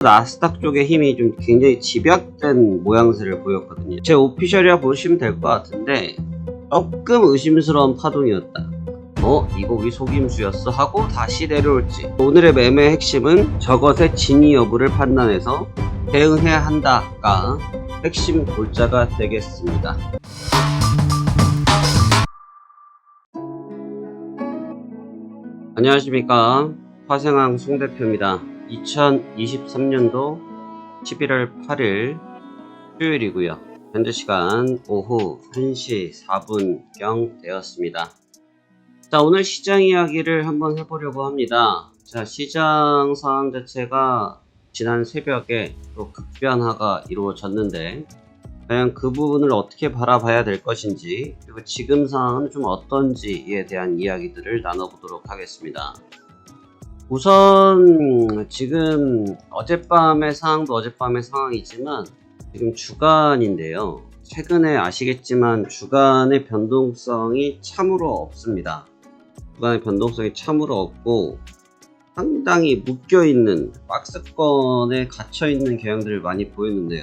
나스닥 쪽의 힘이 좀 굉장히 집약된 모양새를 보였거든요. 제 오피셜이라 보시면 될 것 같은데 조금 의심스러운 파동이었다. 이거 우리 속임수였어 하고 다시 내려올지. 오늘의 매매의 핵심은 저것의 진위 여부를 판단해서 대응해야 한다가 핵심 골자가 되겠습니다. 안녕하십니까, 화생왕 송대표입니다. 2023년도 11월 8일 수요일이고요. 현재 시간 오후 1시 4분경 되었습니다. 자, 오늘 시장 이야기를 한번 해보려고 합니다. 자, 시장 상황 자체가 지난 새벽에 또 급변화가 이루어졌는데 과연 그 부분을 어떻게 바라봐야 될 것인지, 그리고 지금 상황은 좀 어떤지에 대한 이야기들을 나눠보도록 하겠습니다. 우선 지금 어젯밤의 상황도 어젯밤의 상황이지만 지금 주간인데요. 최근에 아시겠지만 주간의 변동성이 참으로 없습니다. 주간의 변동성이 참으로 없고 상당히 묶여있는 박스권에 갇혀있는 경향들을 많이 보였는데요.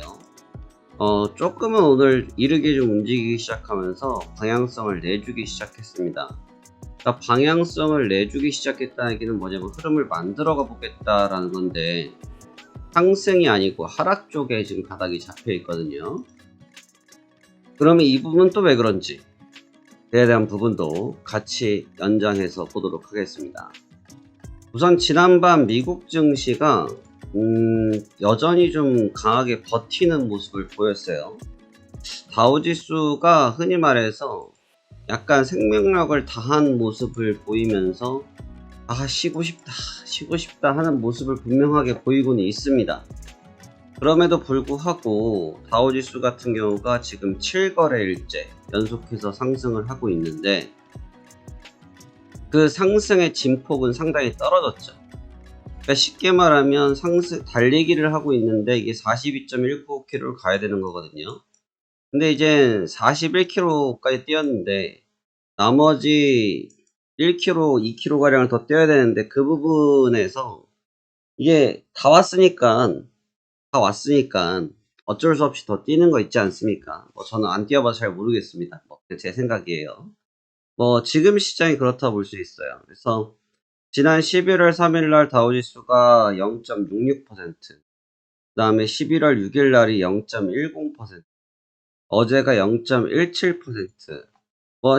조금은 오늘 이르게 좀 움직이기 시작하면서 방향성을 내주기 시작했습니다. 그러니까 방향성을 내주기 시작했다는 얘기는 뭐냐면 흐름을 만들어가 보겠다라는 건데, 상승이 아니고 하락 쪽에 지금 바닥이 잡혀 있거든요. 그러면 이 부분은 또 왜 그런지 그에 대한 부분도 같이 연장해서 보도록 하겠습니다. 우선 지난밤 미국 증시가 여전히 좀 강하게 버티는 모습을 보였어요. 다우지수가 흔히 말해서 약간 생명력을 다한 모습을 보이면서 쉬고 싶다 하는 모습을 분명하게 보이고는 있습니다. 그럼에도 불구하고 다우지수 같은 경우가 지금 7거래일째 연속해서 상승을 하고 있는데 그 상승의 진폭은 상당히 떨어졌죠. 그러니까 쉽게 말하면 달리기를 하고 있는데 이게 42.195km를 가야 되는 거거든요. 근데 이제 41km까지 뛰었는데 나머지 1km, 2km 가량을 더 뛰어야 되는데, 그 부분에서 이게 다 왔으니까 어쩔 수 없이 더 뛰는 거 있지 않습니까? 저는 안 뛰어봐서 잘 모르겠습니다. 제 생각이에요. 지금 시장이 그렇다 볼 수 있어요. 그래서 지난 11월 3일 날 다우지수가 0.66%, 그 다음에 11월 6일 날이 0.10%, 어제가 0.17%.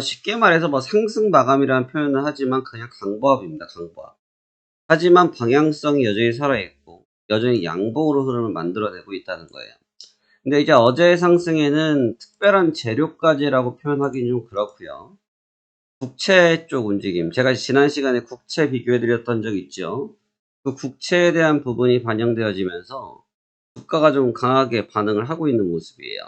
쉽게 말해서 상승 마감이라는 표현을 하지만 그냥 강보합입니다. 강보합. 하지만 방향성이 여전히 살아있고 여전히 양봉으로 흐름을 만들어내고 있다는 거예요. 근데 이제 어제의 상승에는 특별한 재료까지라고 표현하기는 좀 그렇고요. 국채 쪽 움직임, 제가 지난 시간에 국채 비교해 드렸던 적 있죠. 그 국채에 대한 부분이 반영되어지면서 주가가 좀 강하게 반응을 하고 있는 모습이에요.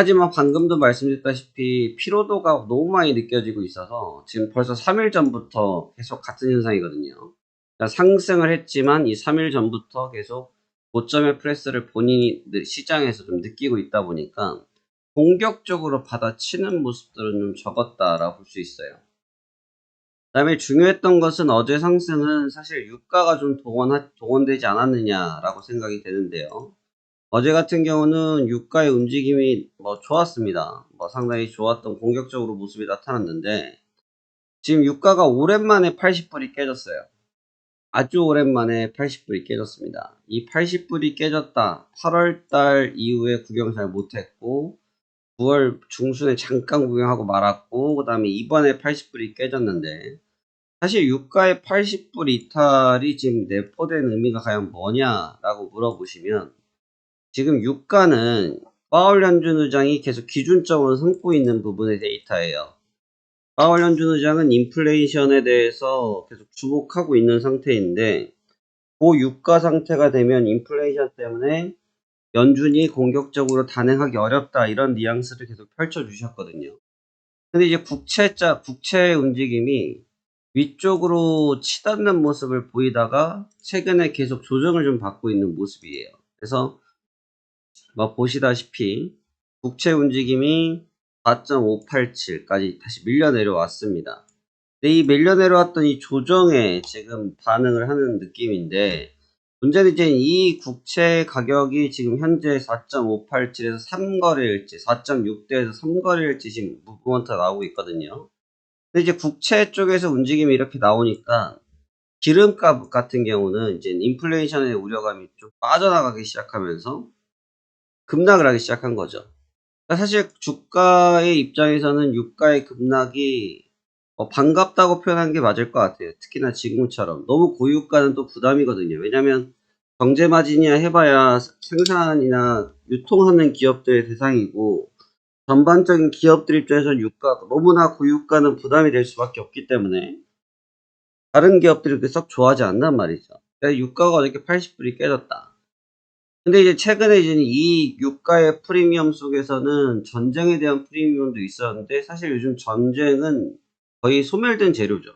하지만 방금도 말씀드렸다시피 피로도가 너무 많이 느껴지고 있어서 지금 벌써 3일 전부터 계속 같은 현상이거든요. 그러니까 상승을 했지만 이 3일 전부터 계속 고점의 프레스를 본인이 시장에서 좀 느끼고 있다 보니까 공격적으로 받아치는 모습들은 좀 적었다라고 볼 수 있어요. 그 다음에 중요했던 것은 어제 상승은 사실 유가가 좀 동원되지 않았느냐라고 생각이 되는데요. 어제 같은 경우는 유가의 움직임이 좋았습니다. 상당히 좋았던 공격적으로 모습이 나타났는데 지금 유가가 오랜만에 80불이 깨졌어요. 아주 오랜만에 80불이 깨졌습니다. 이 80불이 깨졌다. 8월달 이후에 구경 잘 못했고 9월 중순에 잠깐 구경하고 말았고, 그 다음에 이번에 80불이 깨졌는데, 사실 유가의 80불 이탈이 지금 내포된 의미가 과연 뭐냐라고 물어보시면, 지금 유가는 파월 연준 의장이 계속 기준점으로 삼고 있는 부분의 데이터예요. 파월 연준 의장은 인플레이션에 대해서 계속 주목하고 있는 상태인데, 그 유가 상태가 되면 인플레이션 때문에 연준이 공격적으로 단행하기 어렵다, 이런 뉘앙스를 계속 펼쳐주셨거든요. 근데 이제 국채의 움직임이 위쪽으로 치닫는 모습을 보이다가 최근에 계속 조정을 좀 받고 있는 모습이에요. 그래서 보시다시피 국채 움직임이 4.587까지 다시 밀려 내려왔습니다. 근데 이 밀려 내려왔던 이 조정에 지금 반응을 하는 느낌인데, 문제는 이제 이 국채 가격이 지금 현재 4.587에서 3거래일지, 4.6대에서 3거래일지 지금 무브먼트가 나오고 있거든요. 근데 이제 국채 쪽에서 움직임이 이렇게 나오니까 기름값 같은 경우는 이제 인플레이션의 우려감이 좀 빠져나가기 시작하면서 급락을 하기 시작한 거죠. 그러니까 사실 주가의 입장에서는 유가의 급락이 반갑다고 표현한 게 맞을 것 같아요. 특히나 지금처럼. 너무 고유가는 또 부담이거든요. 왜냐면 경제 마진이야 해봐야 생산이나 유통하는 기업들의 대상이고 전반적인 기업들 입장에서는 유가, 너무나 고유가는 부담이 될 수밖에 없기 때문에 다른 기업들이 그렇게 썩 좋아하지 않단 말이죠. 그러니까 유가가 어저께 80불이 깨졌다. 근데 이제 최근에 이제 이 유가의 프리미엄 속에서는 전쟁에 대한 프리미엄도 있었는데 사실 요즘 전쟁은 거의 소멸된 재료죠.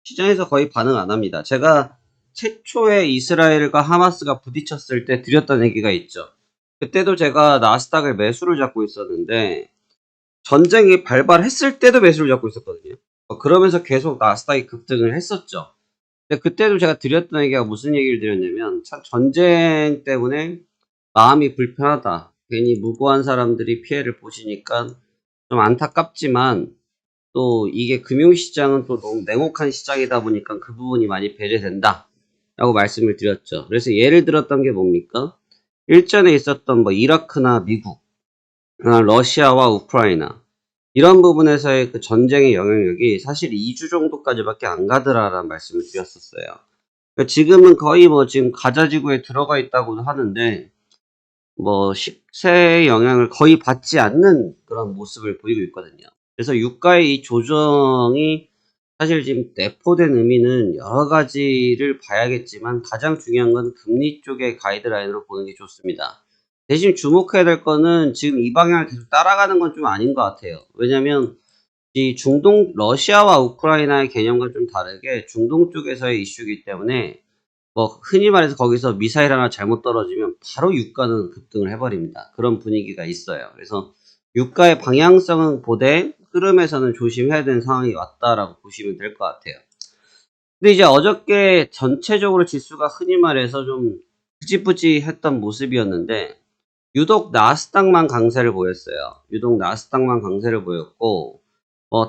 시장에서 거의 반응 안 합니다. 제가 최초에 이스라엘과 하마스가 부딪혔을 때 드렸던 얘기가 있죠. 그때도 제가 나스닥을 매수를 잡고 있었는데 전쟁이 발발했을 때도 매수를 잡고 있었거든요. 그러면서 계속 나스닥이 급등을 했었죠. 근데 그때도 제가 드렸던 얘기가 무슨 얘기를 드렸냐면 참 전쟁 때문에 마음이 불편하다. 괜히 무고한 사람들이 피해를 보시니까 좀 안타깝지만 또 이게 금융시장은 또 너무 냉혹한 시장이다 보니까 그 부분이 많이 배제된다 라고 말씀을 드렸죠. 그래서 예를 들었던 게 뭡니까? 일전에 있었던 뭐 이라크나 미국, 러시아와 우크라이나 이런 부분에서의 그 전쟁의 영향력이 사실 2주 정도까지밖에 안 가더라라는 말씀을 드렸었어요. 그러니까 지금은 거의 뭐 지금 가자지구에 들어가 있다고도 하는데 뭐 식세의 영향을 거의 받지 않는 그런 모습을 보이고 있거든요. 그래서 유가의 이 조정이 사실 지금 내포된 의미는 여러 가지를 봐야겠지만 가장 중요한 건 금리 쪽의 가이드라인으로 보는 게 좋습니다. 대신 주목해야 될 거는 지금 이 방향을 계속 따라가는 건 좀 아닌 것 같아요. 왜냐면 이 중동, 러시아와 우크라이나의 개념과 좀 다르게 중동 쪽에서의 이슈이기 때문에 뭐 흔히 말해서 거기서 미사일 하나 잘못 떨어지면 바로 유가는 급등을 해버립니다. 그런 분위기가 있어요. 그래서 유가의 방향성은 보되 흐름에서는 조심해야 되는 상황이 왔다라고 보시면 될 것 같아요. 근데 이제 어저께 전체적으로 지수가 흔히 말해서 좀 흐지부지했던 모습이었는데 유독 나스닥만 강세를 보였어요. 유독 나스닥만 강세를 보였고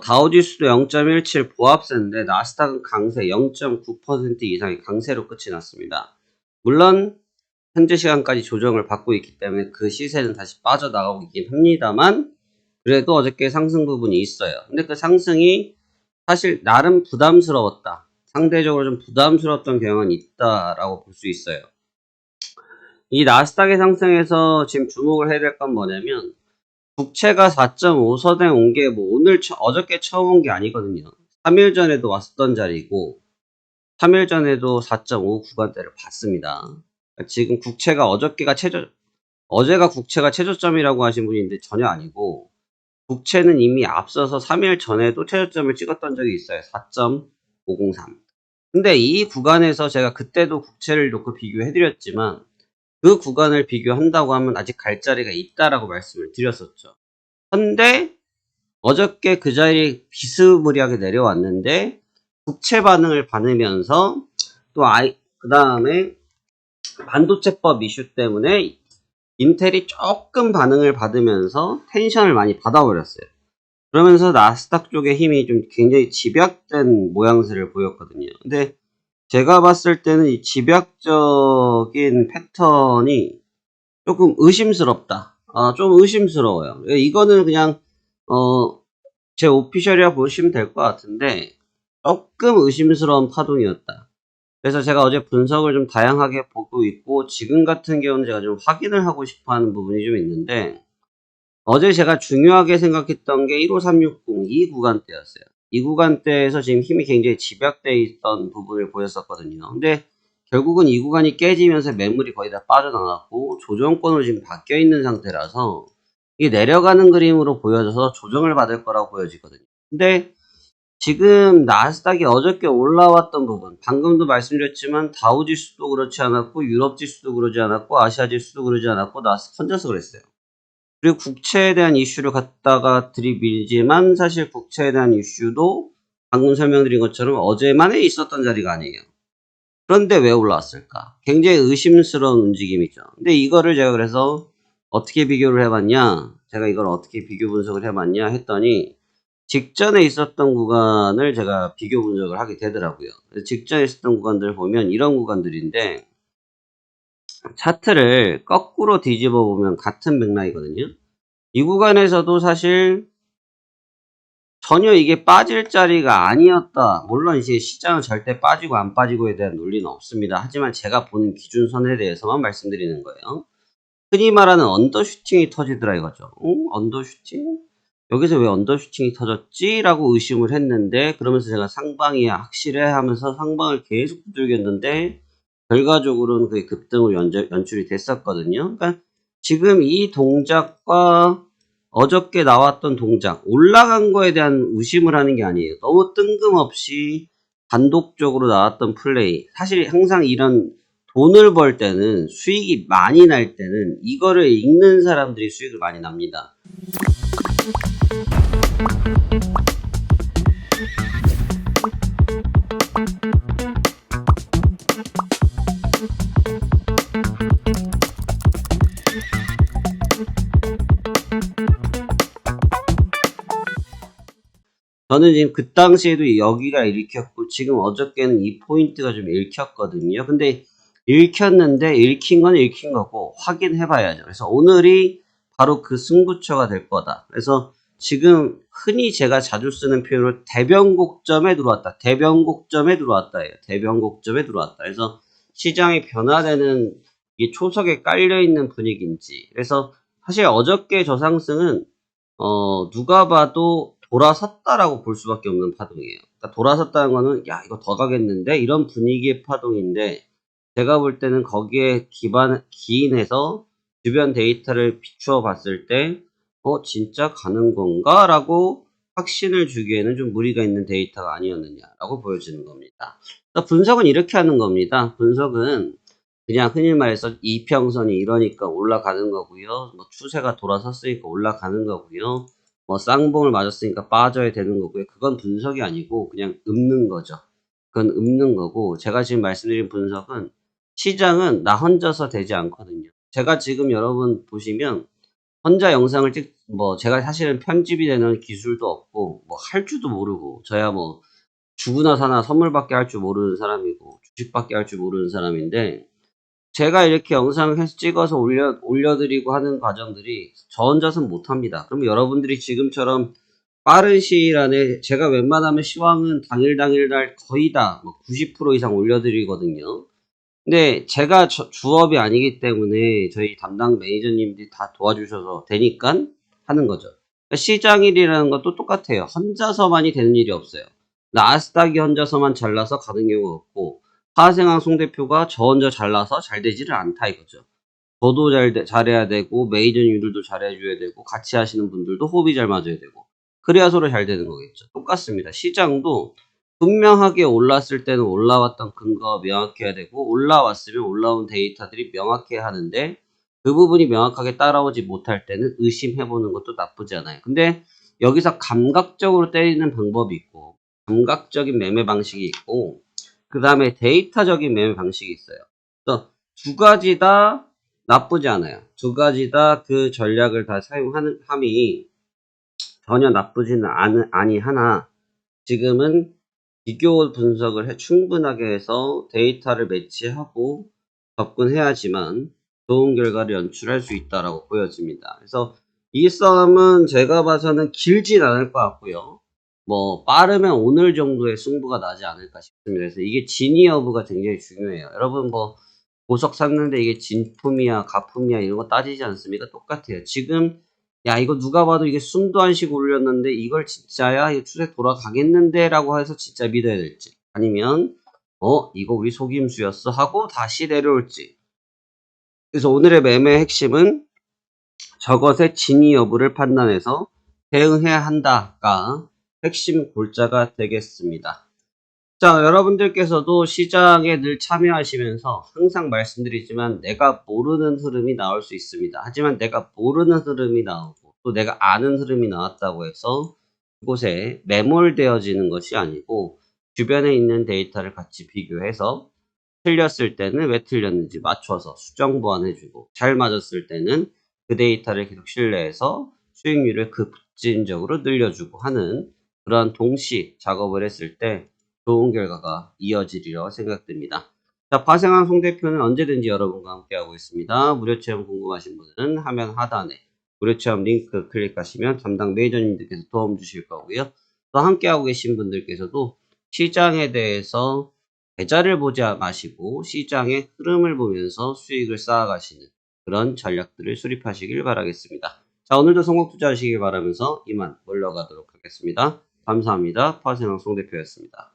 다우지수도 0.17 보합세인데 나스닥은 강세 0.9% 이상의 강세로 끝이 났습니다. 물론 현재 시간까지 조정을 받고 있기 때문에 그 시세는 다시 빠져나가고 있긴 합니다만 그래도 어저께 상승 부분이 있어요. 근데 그 상승이 사실 나름 부담스러웠다. 상대적으로 좀 부담스러웠던 경향은 있다라고 볼 수 있어요. 이 나스닥의 상승에서 지금 주목을 해야 될 건 뭐냐면 국채가 4.5선에 온 게 뭐 어저께 처음 온 게 아니거든요. 3일 전에도 왔었던 자리고 3일 전에도 4.5 구간대를 봤습니다. 그러니까 지금 국채가 어제가 국채가 최저점이라고 하신 분이 있는데 전혀 아니고 국채는 이미 앞서서 3일 전에도 최저점을 찍었던 적이 있어요. 4.503. 근데 이 구간에서 제가 그때도 국채를 놓고 비교해드렸지만 그 구간을 비교한다고 하면 아직 갈 자리가 있다라고 말씀을 드렸었죠. 근데 어저께 그 자리에 비스무리하게 내려왔는데 국채 반응을 받으면서 또 그 다음에 반도체법 이슈 때문에 인텔이 조금 반응을 받으면서 텐션을 많이 받아버렸어요. 그러면서 나스닥 쪽의 힘이 좀 굉장히 집약된 모양새를 보였거든요. 근데 제가 봤을 때는 이 집약적인 패턴이 조금 의심스럽다. 좀 의심스러워요. 이거는 그냥 제 오피셜이라 보시면 될 것 같은데 조금 의심스러운 파동이었다. 그래서 제가 어제 분석을 좀 다양하게 보고 있고 지금 같은 경우는 제가 좀 확인을 하고 싶어하는 부분이 좀 있는데 어제 제가 중요하게 생각했던 게 15360 이 구간대였어요. 이 구간대에서 지금 힘이 굉장히 집약되어 있던 부분을 보였었거든요. 근데 결국은 이 구간이 깨지면서 매물이 거의 다 빠져나갔고 조정권으로 지금 바뀌어 있는 상태라서 이게 내려가는 그림으로 보여져서 조정을 받을 거라고 보여지거든요. 근데 지금 나스닥이 어저께 올라왔던 부분, 방금도 말씀드렸지만 다우지수도 그렇지 않았고 유럽지수도 그러지 않았고 아시아지수도 그러지 않았고 나스닥 혼자서 그랬어요. 그리고 국채에 대한 이슈를 갖다가 들이밀지만 사실 국채에 대한 이슈도 방금 설명드린 것처럼 어제만에 있었던 자리가 아니에요. 그런데 왜 올라왔을까? 굉장히 의심스러운 움직임이죠. 근데 이거를 제가 그래서 어떻게 비교를 해봤냐? 제가 이걸 어떻게 비교 분석을 해봤냐 했더니 직전에 있었던 구간을 제가 비교 분석을 하게 되더라고요. 직전에 있었던 구간들을 보면 이런 구간들인데 차트를 거꾸로 뒤집어 보면 같은 맥락이거든요. 이 구간에서도 사실 전혀 이게 빠질 자리가 아니었다. 물론 이제 시장은 절대 빠지고 안 빠지고에 대한 논리는 없습니다. 하지만 제가 보는 기준선에 대해서만 말씀드리는 거예요. 흔히 말하는 언더슈팅이 터지더라 이거죠. 언더슈팅? 여기서 왜 언더슈팅이 터졌지? 라고 의심을 했는데 그러면서 제가 상방이 확실해 하면서 상방을 계속 두들겼는데 결과적으로는 그게 급등으로 연출이 됐었거든요. 그러니까 지금 이 동작과 어저께 나왔던 동작, 올라간 거에 대한 의심을 하는 게 아니에요. 너무 뜬금없이 단독적으로 나왔던 플레이. 사실 항상 이런 돈을 벌 때는 수익이 많이 날 때는 이거를 읽는 사람들이 수익을 많이 납니다. 저는 지금 그 당시에도 여기가 읽혔고 지금 어저께는 이 포인트가 좀 읽혔거든요. 근데 읽혔는데 읽힌 건 읽힌 거고 확인해 봐야죠. 그래서 오늘이 바로 그 승부처가 될 거다. 그래서 지금 흔히 제가 자주 쓰는 표현으로 대변곡점에 들어왔다. 대변곡점에 들어왔다예요. 대변곡점에 들어왔다. 그래서 시장이 변화되는 이 초석에 깔려있는 분위기인지. 그래서 사실 어저께 저상승은 누가 봐도 돌아섰다라고 볼 수밖에 없는 파동이에요. 그러니까 돌아섰다는 거는 야 이거 더 가겠는데 이런 분위기의 파동인데 제가 볼 때는 거기에 기인해서 주변 데이터를 비추어 봤을 때 진짜 가는 건가? 라고 확신을 주기에는 좀 무리가 있는 데이터가 아니었느냐라고 보여지는 겁니다. 그러니까 분석은 이렇게 하는 겁니다. 분석은 그냥 흔히 말해서 이평선이 이러니까 올라가는 거고요. 뭐 추세가 돌아섰으니까 올라가는 거고요. 뭐 쌍봉을 맞았으니까 빠져야 되는 거고요. 그건 분석이 아니고 그냥 읊는 거죠. 그건 읊는 거고 제가 지금 말씀드린 분석은 시장은 나 혼자서 되지 않거든요. 제가 지금 여러분 보시면 혼자 영상을 제가 사실은 편집이 되는 기술도 없고 뭐 할 줄도 모르고 저야 뭐 주구나 사나 선물밖에 할 줄 모르는 사람이고 주식밖에 할 줄 모르는 사람인데 제가 이렇게 영상을 해서 찍어서 올려드리고 하는 과정들이 저 혼자서는 못합니다. 그럼 여러분들이 지금처럼 빠른 시일 안에 제가 웬만하면 시황은 당일날 거의 다 90% 이상 올려드리거든요. 근데 제가 주업이 아니기 때문에 저희 담당 매니저님들이 다 도와주셔서 되니까 하는 거죠. 그러니까 시장일이라는 것도 똑같아요. 혼자서만이 되는 일이 없어요. 나스닥이 혼자서만 잘나서 가는 경우가 없고 하생항 송 대표가 저 혼자 잘나서 잘 되지를 않다 이거죠. 저도 잘해야 되고 매니저님들도 잘해줘야 되고 같이 하시는 분들도 호흡이 잘 맞아야 되고 그래야 서로 잘 되는 거겠죠. 똑같습니다. 시장도 분명하게 올랐을 때는 올라왔던 근거가 명확해야 되고 올라왔으면 올라온 데이터들이 명확해야 하는데 그 부분이 명확하게 따라오지 못할 때는 의심해보는 것도 나쁘지 않아요. 근데 여기서 감각적으로 때리는 방법이 있고 감각적인 매매 방식이 있고 그 다음에 데이터적인 매매 방식이 있어요. 그래서 두 가지 다 나쁘지 않아요. 두 가지 다 그 전략을 다 함이 전혀 나쁘지는 아니하나 지금은 비교 분석을 충분하게 해서 데이터를 매치하고 접근해야지만 좋은 결과를 연출할 수 있다라고 보여집니다. 그래서 이 싸움은 제가 봐서는 길진 않을 것 같고요. 뭐 빠르면 오늘 정도의 승부가 나지 않을까 싶습니다. 그래서 이게 진위 여부가 굉장히 중요해요. 여러분 뭐 보석 샀는데 이게 진품이야 가품이야 이런 거 따지지 않습니까? 똑같아요. 지금 야 이거 누가 봐도 이게 숨도 안 쉬고 올렸는데 이걸 진짜야? 이거 추세 돌아가겠는데? 라고 해서 진짜 믿어야 될지 아니면 이거 우리 속임수였어 하고 다시 내려올지. 그래서 오늘의 매매의 핵심은 저것의 진위 여부를 판단해서 대응해야 한다가 핵심 골자가 되겠습니다. 자, 여러분들께서도 시장에 늘 참여하시면서 항상 말씀드리지만 내가 모르는 흐름이 나올 수 있습니다. 하지만 내가 모르는 흐름이 나오고 또 내가 아는 흐름이 나왔다고 해서 그곳에 매몰되어지는 것이 아니고 주변에 있는 데이터를 같이 비교해서 틀렸을 때는 왜 틀렸는지 맞춰서 수정 보완해주고 잘 맞았을 때는 그 데이터를 계속 신뢰해서 수익률을 급진적으로 늘려주고 하는 그런 동시 작업을 했을 때 좋은 결과가 이어지리라 생각됩니다. 자, 파생한 송 대표는 언제든지 여러분과 함께하고 있습니다. 무료 체험 궁금하신 분들은 화면 하단에 무료 체험 링크 클릭하시면 담당 매니저님들께서 도움 주실 거고요. 또 함께하고 계신 분들께서도 시장에 대해서 계좌를 보지 마시고 시장의 흐름을 보면서 수익을 쌓아가시는 그런 전략들을 수립하시길 바라겠습니다. 자, 오늘도 성공 투자하시길 바라면서 이만 물러가도록 하겠습니다. 감사합니다. 파생왕 송 대표였습니다.